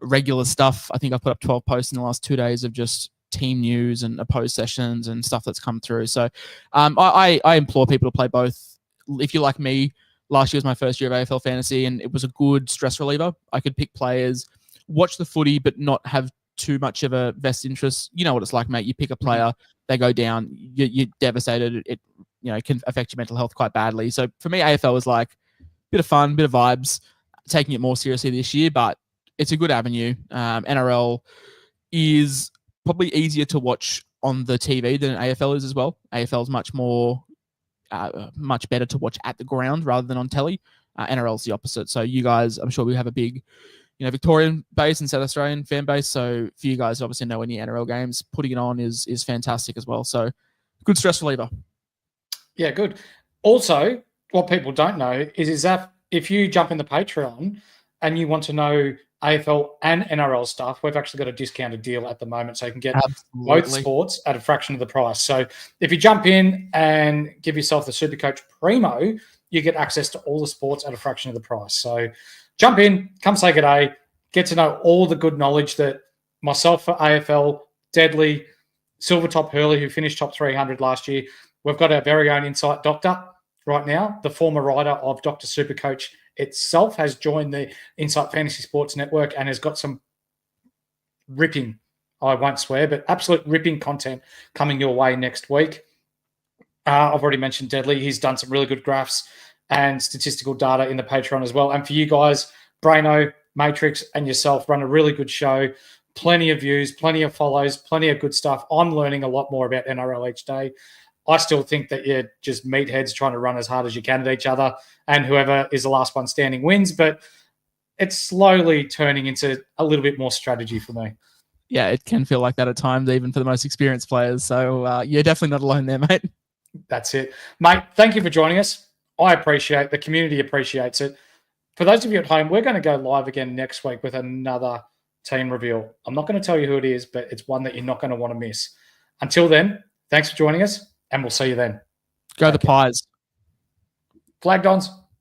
regular stuff. I think I've put up 12 posts in the last 2 days of just team news and opposed sessions and stuff that's come through. So I implore people to play both. If you're like me, last year was my first year of AFL fantasy and it was a good stress reliever. I could pick players, watch the footy, but not have too much of a vested interest. You know what it's like, mate. You pick a player, they go down, you're devastated. It can affect your mental health quite badly. So for me, AFL was like a bit of fun, bit of vibes, taking it more seriously this year, but it's a good avenue. NRL is probably easier to watch on the TV than AFL is as well. AFL is much more, much better to watch at the ground rather than on telly. NRL is the opposite. So you guys, I'm sure we have a big, Victorian base and South Australian fan base. So for you guys, obviously know any NRL games, putting it on is fantastic as well. So good stress reliever. Yeah, good. Also, what people don't know is that if you jump in the Patreon and you want to know AFL and NRL stuff, we've actually got a discounted deal at the moment, so you can get both sports at a fraction of the price. So if you jump in and give yourself the SuperCoach Primo, you get access to all the sports at a fraction of the price. So jump in, come say good day, get to know all the good knowledge that myself for AFL, Deadly, Silvertop Hurley, who finished top 300 last year. We've got our very own Insight Doctor right now, the former writer of Dr. SuperCoach itself, has joined the Insight Fantasy Sports Network and has got some ripping, I won't swear, but absolute ripping content coming your way next week. I've already mentioned Deadly. He's done some really good graphs and statistical data in the Patreon as well. And for you guys, Braino, Matrix, and yourself run a really good show. Plenty of views, plenty of follows, plenty of good stuff. I'm learning a lot more about NRL each day. I still think that you're just meatheads trying to run as hard as you can at each other, and whoever is the last one standing wins. But it's slowly turning into a little bit more strategy for me. Yeah, it can feel like that at times, even for the most experienced players. So you're definitely not alone there, mate. That's it. Mate, thank you for joining us. I appreciate it. The community appreciates it. For those of you at home, we're going to go live again next week with another team reveal. I'm not going to tell you who it is, but it's one that you're not going to want to miss. Until then, thanks for joining us, and we'll see you then. Go the Pies. Flag Dons.